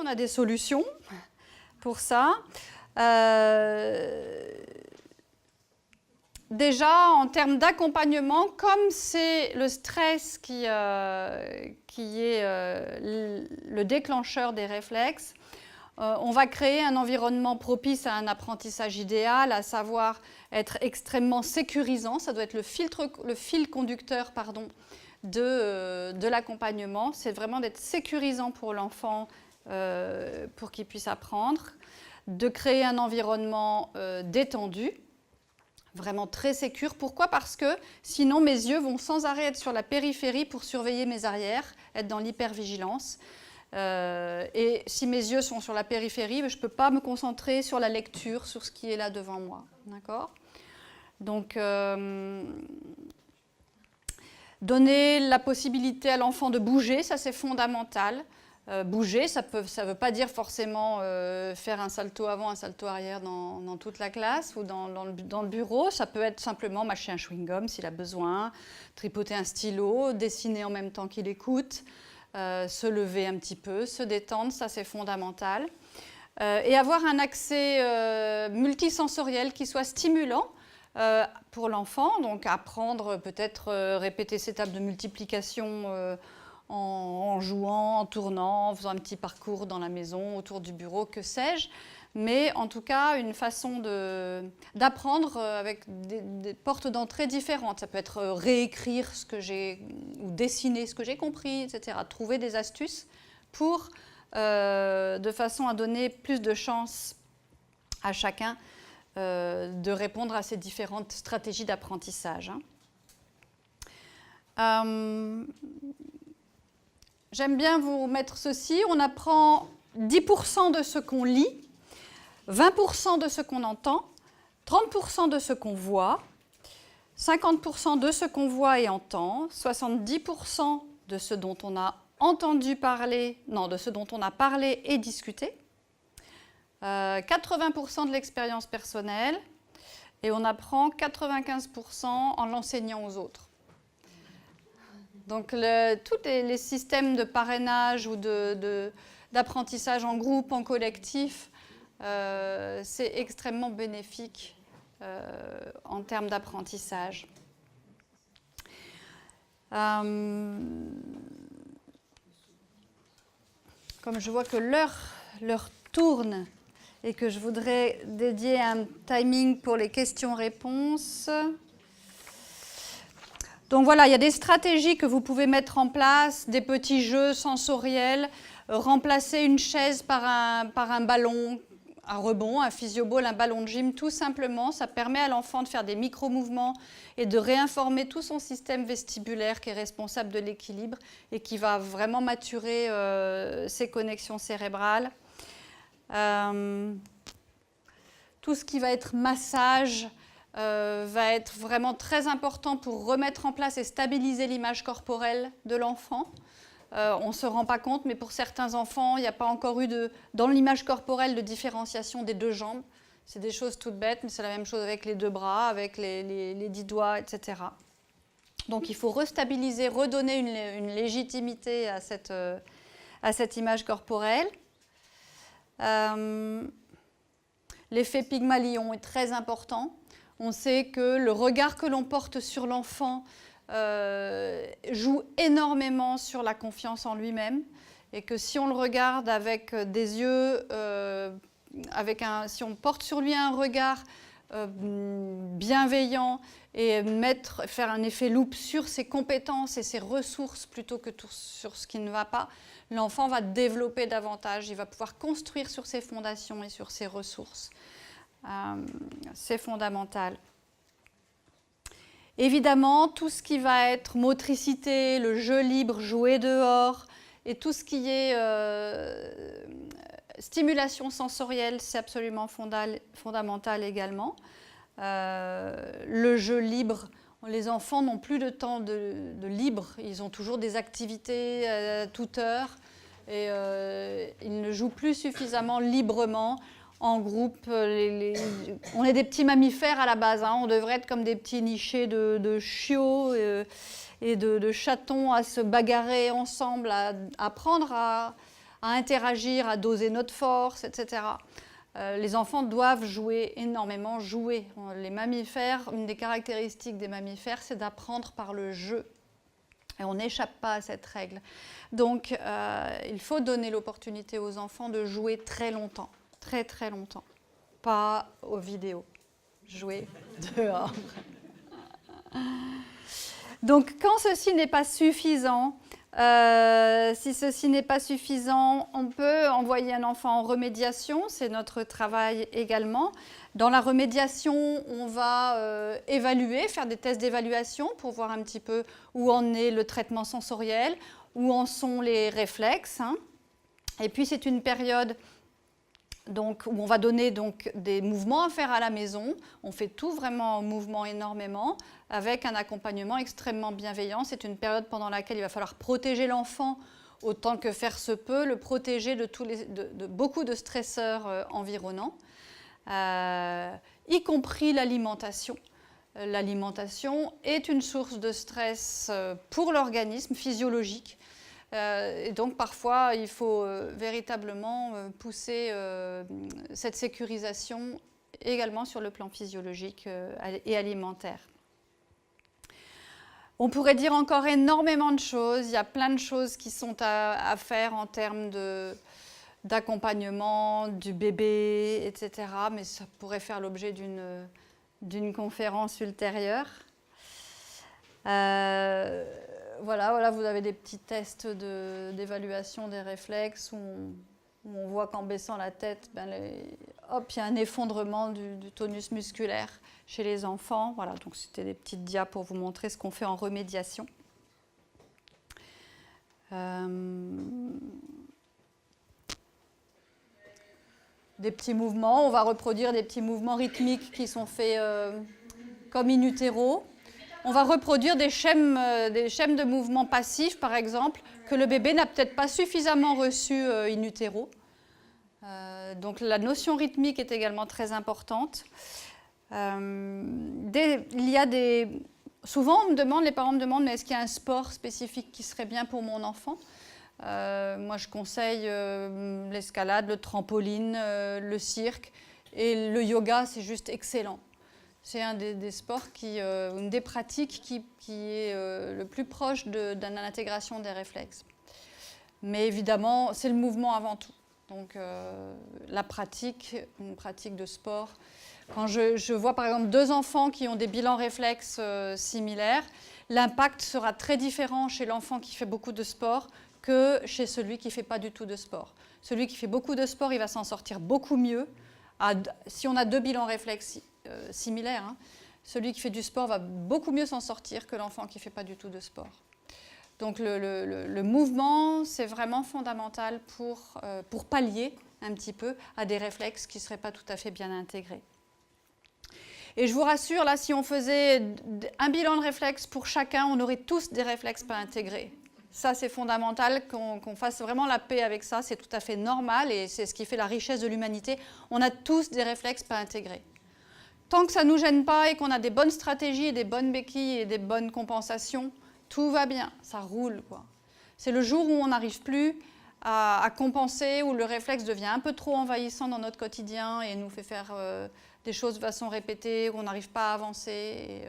on a des solutions pour ça. Déjà, en termes d'accompagnement, comme c'est le stress qui est le déclencheur des réflexes, on va créer un environnement propice à un apprentissage idéal, à savoir être extrêmement sécurisant. Ça doit être le fil conducteur, de l'accompagnement. C'est vraiment d'être sécurisant pour l'enfant pour qu'il puisse apprendre, de créer un environnement détendu, vraiment très sécure. Pourquoi? Parce que sinon mes yeux vont sans arrêt être sur la périphérie pour surveiller mes arrières, être dans l'hypervigilance. Et si mes yeux sont sur la périphérie, je ne peux pas me concentrer sur la lecture, sur ce qui est là devant moi. D'accord? Donc, donner la possibilité à l'enfant de bouger, ça c'est fondamental. Bouger, ça ne veut pas dire forcément faire un salto avant, un salto arrière dans toute la classe ou dans le bureau. Ça peut être simplement mâcher un chewing-gum s'il a besoin, tripoter un stylo, dessiner en même temps qu'il écoute, se lever un petit peu, se détendre, ça c'est fondamental. Et avoir un accès multisensoriel qui soit stimulant pour l'enfant, donc apprendre peut-être répéter ses tables de multiplication en jouant, en tournant, en faisant un petit parcours dans la maison, autour du bureau, que sais-je. Mais en tout cas, une façon d'apprendre avec des portes d'entrée différentes. Ça peut être réécrire ce que j'ai, ou dessiner ce que j'ai compris, etc. Trouver des astuces pour, de façon à donner plus de chance à chacun de répondre à ces différentes stratégies d'apprentissage. J'aime bien vous mettre ceci. On apprend 10% de ce qu'on lit, 20% de ce qu'on entend, 30% de ce qu'on voit, 50% de ce qu'on voit et entend, 70% de ce dont on a entendu parler, non, de ce dont on a parlé et discuté, 80% de l'expérience personnelle, et on apprend 95% en l'enseignant aux autres. Donc, tous les systèmes de parrainage ou d'apprentissage en groupe, en collectif, c'est extrêmement bénéfique en termes d'apprentissage. Comme je vois que l'heure tourne et que je voudrais dédier un timing pour les questions-réponses. Donc voilà, il y a des stratégies que vous pouvez mettre en place, des petits jeux sensoriels, remplacer une chaise par un ballon, un rebond, un physioball, un ballon de gym, tout simplement. Ça permet à l'enfant de faire des micro-mouvements et de réinformer tout son système vestibulaire qui est responsable de l'équilibre et qui va vraiment maturer ses connexions cérébrales. Tout ce qui va être massage va être vraiment très important pour remettre en place et stabiliser l'image corporelle de l'enfant. On ne se rend pas compte, mais pour certains enfants, il n'y a pas encore eu dans l'image corporelle de différenciation des deux jambes. C'est des choses toutes bêtes, mais c'est la même chose avec les deux bras, avec les 10 doigts, etc. Donc il faut restabiliser, redonner une légitimité à cette image corporelle. L'effet Pygmalion est très important. On sait que le regard que l'on porte sur l'enfant joue énormément sur la confiance en lui-même et que si on le regarde avec des yeux, si on porte sur lui un regard bienveillant et faire un effet loupe sur ses compétences et ses ressources plutôt que sur ce qui ne va pas, l'enfant va développer davantage, il va pouvoir construire sur ses fondations et sur ses ressources. C'est fondamental. Évidemment, tout ce qui va être motricité, le jeu libre, jouer dehors, et tout ce qui est stimulation sensorielle, c'est absolument fondamental également. Le jeu libre, les enfants n'ont plus de temps de libre, ils ont toujours des activités à toute heure, et ils ne jouent plus suffisamment librement. En groupe, on est des petits mammifères à la base, hein. On devrait être comme des petits nichés de chiots et de chatons à se bagarrer ensemble, à apprendre à à interagir, à doser notre force, etc. Les enfants doivent jouer, énormément jouer. Les mammifères, une des caractéristiques des mammifères, c'est d'apprendre par le jeu. Et on n'échappe pas à cette règle. Donc, il faut donner l'opportunité aux enfants de jouer très longtemps, très très longtemps. Pas aux vidéos. Jouer dehors. Donc, quand ceci n'est pas suffisant, si ceci n'est pas suffisant, on peut envoyer un enfant en remédiation, c'est notre travail également. Dans la remédiation, on va évaluer, faire des tests d'évaluation pour voir un petit peu où en est le traitement sensoriel, où en sont les réflexes. Et puis c'est une période donc, où on va donner donc, des mouvements à faire à la maison. On fait tout vraiment en mouvement énormément, avec un accompagnement extrêmement bienveillant. C'est une période pendant laquelle il va falloir protéger l'enfant autant que faire se peut, le protéger de beaucoup de stresseurs environnants, y compris l'alimentation. L'alimentation est une source de stress pour l'organisme physiologique. Et donc parfois, il faut véritablement pousser cette sécurisation également sur le plan physiologique et alimentaire. On pourrait dire encore énormément de choses. Il y a plein de choses qui sont à faire en termes d'accompagnement du bébé, etc. Mais ça pourrait faire l'objet d'une conférence ultérieure. Voilà, vous avez des petits tests d'évaluation des réflexes où on voit qu'en baissant la tête, hop, il y a un effondrement du tonus musculaire chez les enfants. Voilà, donc c'était des petites dias pour vous montrer ce qu'on fait en remédiation. Des petits mouvements, on va reproduire des petits mouvements rythmiques qui sont faits comme in utero. On va reproduire des schèmes de mouvements passifs, par exemple, que le bébé n'a peut-être pas suffisamment reçu in utero. Donc la notion rythmique est également très importante. Souvent, les parents me demandent, mais est-ce qu'il y a un sport spécifique qui serait bien pour mon enfant ? Moi, je conseille l'escalade, le trampoline, le cirque, et le yoga, c'est juste excellent. C'est un des sports, une des pratiques qui est le plus proche d'une intégration des réflexes. Mais évidemment, c'est le mouvement avant tout. Donc la pratique, une pratique de sport. Quand je vois par exemple 2 enfants qui ont des bilans réflexes similaires, l'impact sera très différent chez l'enfant qui fait beaucoup de sport que chez celui qui ne fait pas du tout de sport. Celui qui fait beaucoup de sport, il va s'en sortir beaucoup mieux. Si on a 2 bilans réflexes similaires, celui qui fait du sport va beaucoup mieux s'en sortir que l'enfant qui ne fait pas du tout de sport. Donc le mouvement, c'est vraiment fondamental pour pallier un petit peu à des réflexes qui ne seraient pas tout à fait bien intégrés. Et je vous rassure, là, si on faisait un bilan de réflexes pour chacun, on aurait tous des réflexes pas intégrés. Ça, c'est fondamental qu'on fasse vraiment la paix avec ça. C'est tout à fait normal et c'est ce qui fait la richesse de l'humanité. On a tous des réflexes pas intégrés. Tant que ça ne nous gêne pas et qu'on a des bonnes stratégies, des bonnes béquilles et des bonnes compensations, tout va bien, ça roule, quoi. C'est le jour où on n'arrive plus à compenser, où le réflexe devient un peu trop envahissant dans notre quotidien et nous fait faire des choses de façon répétée, où on n'arrive pas à avancer,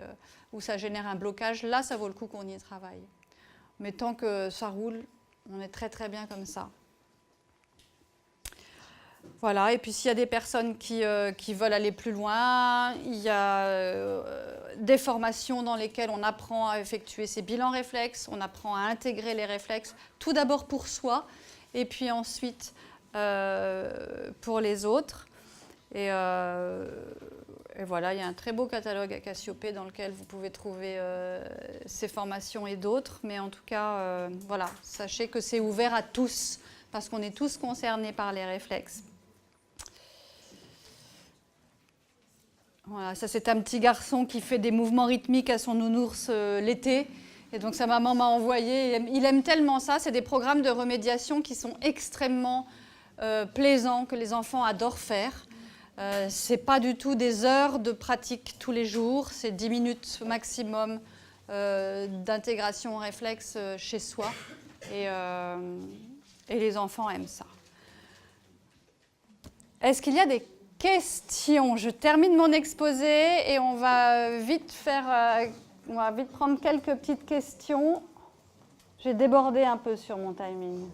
où ça génère un blocage. Là, ça vaut le coup qu'on y travaille. Mais tant que ça roule, on est très très bien comme ça. Voilà, et puis s'il y a des personnes qui veulent aller plus loin, il y a des formations dans lesquelles on apprend à effectuer ces bilans réflexes, on apprend à intégrer les réflexes, tout d'abord pour soi, et puis ensuite pour les autres. Et voilà, il y a un très beau catalogue à Cassiopée dans lequel vous pouvez trouver ces formations et d'autres. Mais en tout cas, voilà, sachez que c'est ouvert à tous, parce qu'on est tous concernés par les réflexes. Voilà, ça c'est un petit garçon qui fait des mouvements rythmiques à son nounours l'été. Et donc sa maman m'a envoyé. Il aime tellement ça. C'est des programmes de remédiation qui sont extrêmement plaisants, que les enfants adorent faire. Ce n'est pas du tout des heures de pratique tous les jours. C'est 10 minutes maximum d'intégration réflexe chez soi. Et Et les enfants aiment ça. Est-ce qu'il y a des questions? Je termine mon exposé et on va vite prendre quelques petites questions. J'ai débordé un peu sur mon timing.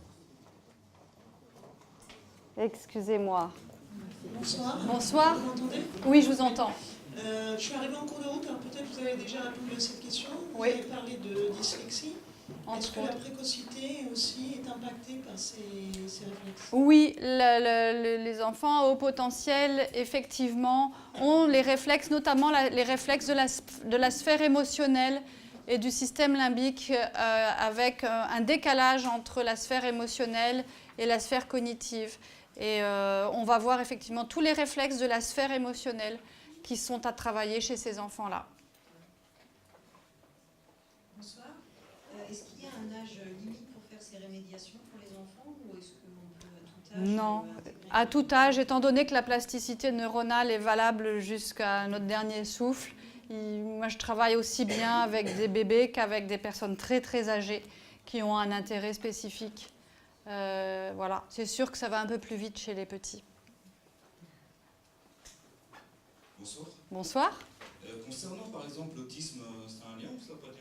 Excusez-moi. Bonsoir. Bonsoir. Vous m'entendez? Oui, je vous entends. Je suis arrivée en cours de route, alors peut-être que vous avez déjà répondu à cette question. Vous Oui. avez parlé de dyslexie. Est-ce que la Entre autres. précocité aussi est impactée par ces réflexes? Oui, les enfants à haut potentiel, effectivement, ont les réflexes, notamment les réflexes de la sphère émotionnelle et du système limbique, avec un décalage entre la sphère émotionnelle et la sphère cognitive. Et on va voir effectivement tous les réflexes de la sphère émotionnelle qui sont à travailler chez ces enfants-là. Bonsoir. Est-ce qu'il y a un âge limite pour faire ces rémédiations pour les enfants ou est-ce qu'on peut à tout âge Non, intégrer à tout âge, étant donné que la plasticité neuronale est valable jusqu'à notre dernier souffle. Moi, je travaille aussi bien avec des bébés qu'avec des personnes très très âgées qui ont un intérêt spécifique. Voilà, c'est sûr que ça va un peu plus vite chez les petits. Bonsoir. Bonsoir. Concernant par exemple l'autisme, c'est un lien ou ça n'a pas de lien?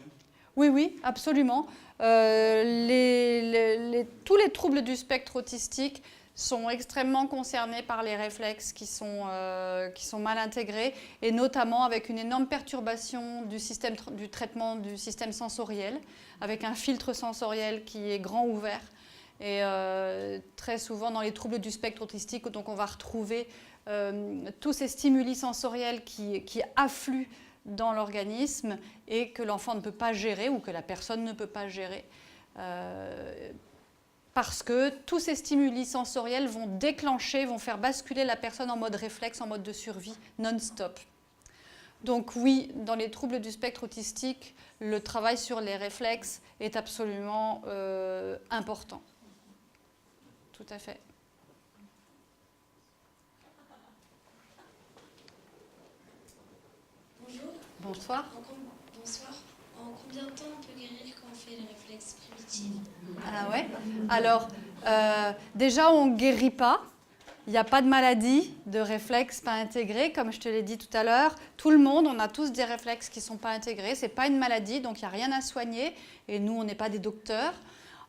Oui, oui, absolument. Tous les troubles du spectre autistique sont extrêmement concernés par les réflexes qui sont mal intégrés, et notamment avec une énorme perturbation du traitement du système sensoriel, avec un filtre sensoriel qui est grand ouvert. Et très souvent dans les troubles du spectre autistique, donc on va retrouver tous ces stimuli sensoriels qui affluent dans l'organisme et que l'enfant ne peut pas gérer ou que la personne ne peut pas gérer. Parce que tous ces stimuli sensoriels vont faire basculer la personne en mode réflexe, en mode de survie non-stop. Donc oui, dans les troubles du spectre autistique, le travail sur les réflexes est absolument important. Tout à fait. Bonjour. Bonsoir. Bonsoir. En combien de temps on peut guérir quand on fait les réflexes primitifs? Ah ouais. Alors, déjà, on ne guérit pas. Il n'y a pas de maladie de réflexes pas intégrés, comme je te l'ai dit tout à l'heure. Tout le monde, on a tous des réflexes qui ne sont pas intégrés. Ce n'est pas une maladie, donc il n'y a rien à soigner. Et nous, on n'est pas des docteurs.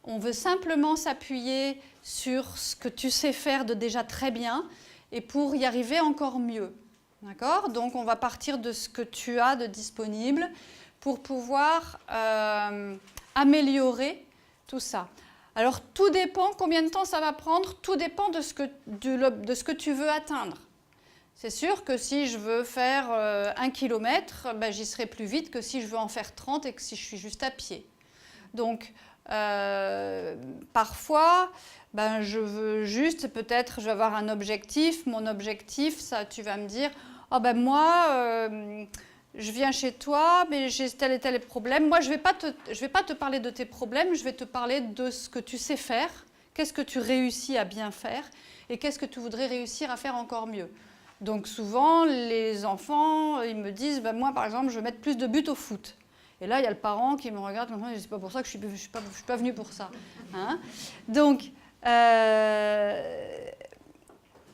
On veut simplement s'appuyer sur ce que tu sais faire de déjà très bien et pour y arriver encore mieux. D'accord? Donc, on va partir de ce que tu as de disponible pour pouvoir améliorer tout ça. Alors, tout dépend combien de temps ça va prendre, tout dépend de ce que tu veux atteindre. C'est sûr que si je veux faire 1 kilomètre, ben, j'y serai plus vite que si je veux en faire 30 et que si je suis juste à pied. Donc, parfois, ben, je veux juste, peut-être, je vais avoir un objectif. Mon objectif, ça, tu vas me dire, oh ben moi, je viens chez toi, mais j'ai tel et tel problème. Moi, je vais pas te parler de tes problèmes, je vais te parler de ce que tu sais faire, qu'est-ce que tu réussis à bien faire et qu'est-ce que tu voudrais réussir à faire encore mieux. Donc souvent, les enfants, ils me disent, ben, moi, par exemple, je veux mettre plus de buts au foot. Et là, il y a le parent qui me regarde, c'est pas pour ça que je suis pas venue pour ça. Hein? Donc,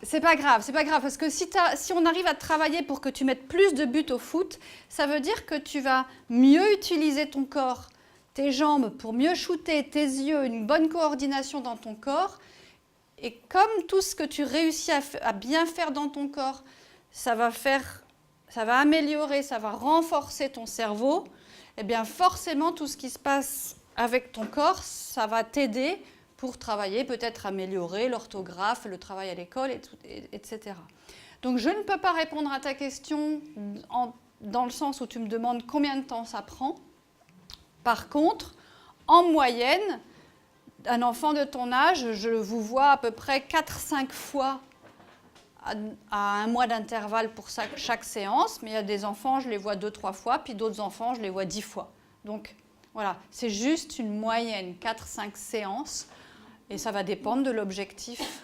c'est pas grave, parce que si on arrive à travailler pour que tu mettes plus de buts au foot, ça veut dire que tu vas mieux utiliser ton corps, tes jambes pour mieux shooter, tes yeux, une bonne coordination dans ton corps. Et comme tout ce que tu réussis à bien faire dans ton corps, ça va améliorer, ça va renforcer ton cerveau, eh bien forcément tout ce qui se passe avec ton corps, ça va t'aider pour travailler, peut-être améliorer l'orthographe, le travail à l'école, etc. Donc je ne peux pas répondre à ta question dans le sens où tu me demandes combien de temps ça prend. Par contre, en moyenne, un enfant de ton âge, je vous vois à peu près 4-5 fois à 1 mois d'intervalle pour chaque séance, mais il y a des enfants, je les vois 2-3 fois, puis d'autres enfants, je les vois 10 fois. Donc voilà, c'est juste une moyenne, 4-5 séances, et ça va dépendre de l'objectif,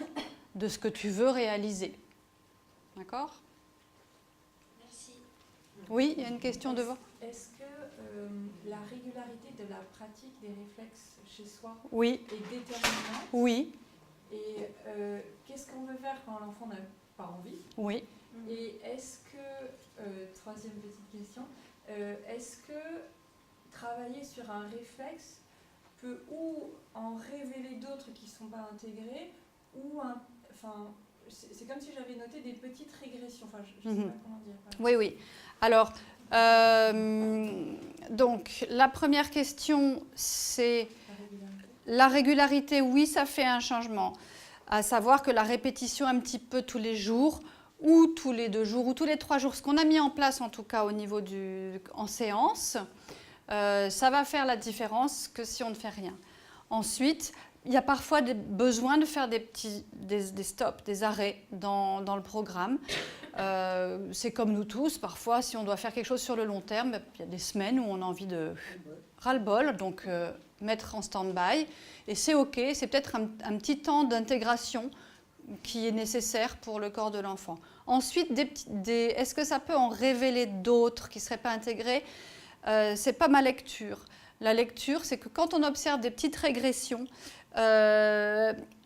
de ce que tu veux réaliser. D'accord? Merci. Oui, il y a une question devant. Est-ce que la régularité de la pratique des réflexes chez soi Oui, est déterminante. oui, Et qu'est-ce qu'on veut faire quand l'enfant n'a pas envie? oui. Et est-ce que, troisième petite question, est-ce que travailler sur un réflexe peut ou en révéler d'autres qui ne sont pas intégrés, ou c'est comme si j'avais noté des petites régressions. Enfin, je ne sais pas comment dire. Oui, oui. Alors, donc, la première question, c'est la régularité. Oui, ça fait un changement. À savoir que la répétition un petit peu tous les jours, ou tous les 2 jours, ou tous les 3 jours, ce qu'on a mis en place en tout cas au niveau en séance, ça va faire la différence que si on ne fait rien. Ensuite, il y a parfois besoin de faire des stops, des arrêts dans le programme. C'est comme nous tous, parfois, si on doit faire quelque chose sur le long terme, il y a des semaines où on a envie de ras-le-bol, donc mettre en stand-by. Et c'est OK, c'est peut-être un petit temps d'intégration qui est nécessaire pour le corps de l'enfant. Ensuite, est-ce que ça peut en révéler d'autres qui ne seraient pas intégrés? Ce n'est pas ma lecture. La lecture, c'est que quand on observe des petites régressions,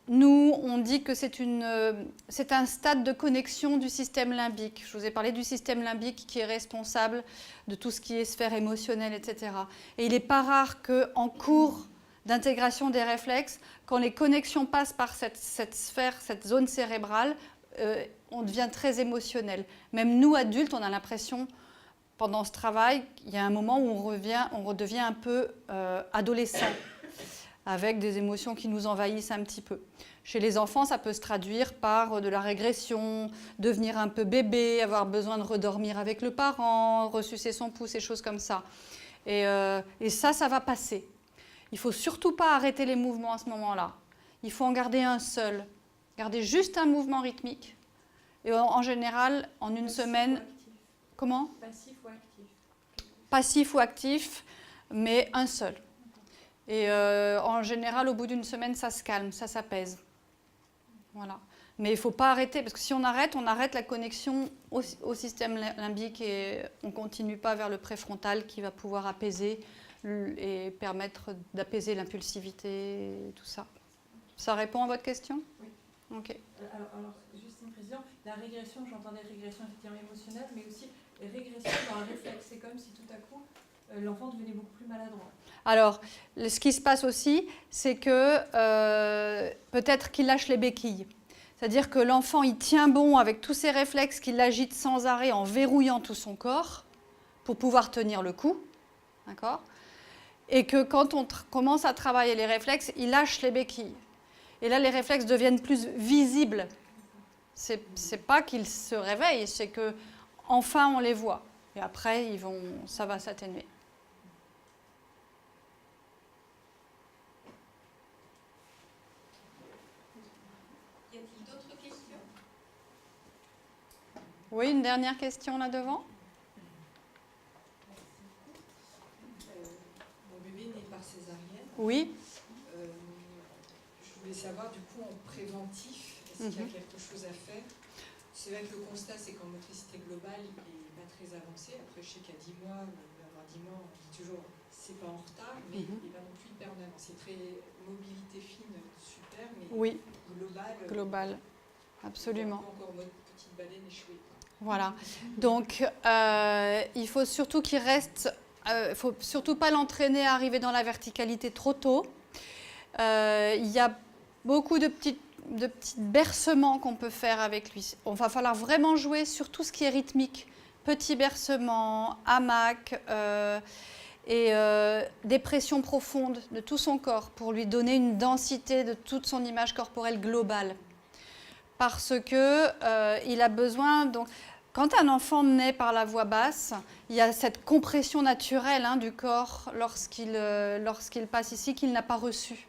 nous, on dit que c'est un stade de connexion du système limbique. Je vous ai parlé du système limbique qui est responsable de tout ce qui est sphère émotionnelle, etc. Et il n'est pas rare qu'en cours d'intégration des réflexes, quand les connexions passent par cette sphère, cette zone cérébrale, on devient très émotionnel. Même nous, adultes, on a l'impression, pendant ce travail, il y a un moment où on redevient un peu adolescent, avec des émotions qui nous envahissent un petit peu. Chez les enfants, ça peut se traduire par de la régression, devenir un peu bébé, avoir besoin de redormir avec le parent, ressucer son pouce, et choses comme ça. Et ça va passer. Il ne faut surtout pas arrêter les mouvements à ce moment-là. Il faut en garder un seul. Garder juste un mouvement rythmique. Et en général, en une semaine... Comment? Passif ou actif? Passif ou actif, mais un seul. Et en général, au bout d'une semaine, ça se calme, ça s'apaise. Voilà. Mais il ne faut pas arrêter, parce que si on arrête la connexion au système limbique et on ne continue pas vers le préfrontal qui va pouvoir apaiser et permettre d'apaiser l'impulsivité, tout ça. Ça répond à votre question? Oui. Ok. Alors, juste une précision. La régression, j'entendais régression effectivement émotionnelle, mais aussi régression dans un réflexe. C'est comme si tout à coup, l'enfant devenait beaucoup plus maladroit. Alors, ce qui se passe aussi, c'est que peut-être qu'il lâche les béquilles. C'est-à-dire que l'enfant, il tient bon avec tous ses réflexes, qu'il agite sans arrêt en verrouillant tout son corps pour pouvoir tenir le coup. D'accord ? Et que quand on commence à travailler les réflexes, il lâche les béquilles. Et là, les réflexes deviennent plus visibles. C'est pas qu'ils se réveillent, c'est que enfin on les voit. Et après, ça va s'atténuer. Y a-t-il d'autres questions? Oui, une dernière question là devant. Mon bébé né par césarienne. Oui. Je voulais savoir du coup en préventif, est-ce qu'il y a quelque chose à faire? C'est vrai que le constat c'est qu'en motricité globale il n'est pas très avancé. Après je sais qu'à 10 mois, avoir 10 mois, on dit toujours c'est pas en retard, mais il n'est pas non plus hyper en avance. C'est très mobilité fine, super, mais Oui. global, Absolument. Encore mode petite baleine échouée. Voilà. Donc, il faut surtout qu'il reste. Faut surtout pas l'entraîner à arriver dans la verticalité trop tôt. Il y a beaucoup de petits bercements qu'on peut faire avec lui. Il va falloir vraiment jouer sur tout ce qui est rythmique. Petits bercements, hamac et des pressions profondes de tout son corps pour lui donner une densité de toute son image corporelle globale. Parce que il a besoin... Donc, quand un enfant naît par la voie basse, il y a cette compression naturelle du corps lorsqu'il passe ici qu'il n'a pas reçue.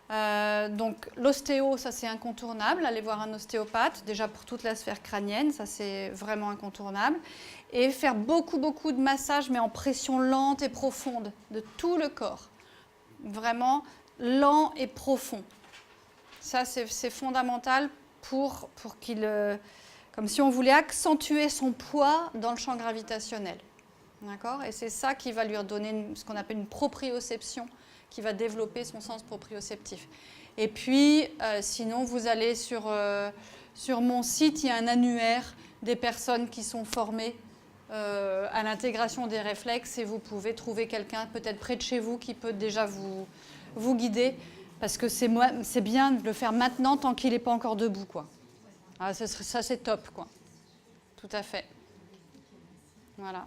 Donc l'ostéo, ça c'est incontournable, aller voir un ostéopathe, déjà pour toute la sphère crânienne, ça c'est vraiment incontournable. Et faire beaucoup de massages, mais en pression lente et profonde, de tout le corps. Vraiment lent et profond. Ça c'est fondamental pour qu'il... comme si on voulait accentuer son poids dans le champ gravitationnel. D'accord? Et c'est ça qui va lui redonner ce qu'on appelle une proprioception, qui va développer son sens proprioceptif. Et puis, sinon, vous allez sur mon site, il y a un annuaire des personnes qui sont formées à l'intégration des réflexes et vous pouvez trouver quelqu'un peut-être près de chez vous qui peut déjà vous guider parce que c'est bien de le faire maintenant tant qu'il n'est pas encore debout, quoi. Ah, ça, c'est top, quoi. Tout à fait. Voilà.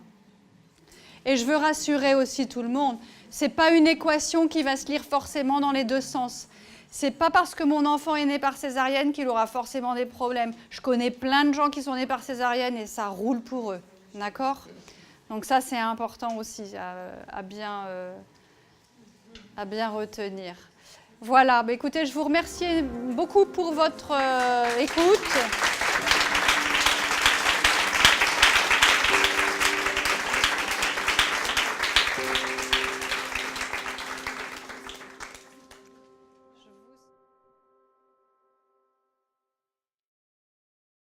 Et je veux rassurer aussi tout le monde, ce n'est pas une équation qui va se lire forcément dans les deux sens. Ce n'est pas parce que mon enfant est né par césarienne qu'il aura forcément des problèmes. Je connais plein de gens qui sont nés par césarienne et ça roule pour eux. D'accord? Donc ça, c'est important aussi à bien retenir. Voilà, bah écoutez, je vous remercie beaucoup pour votre écoute.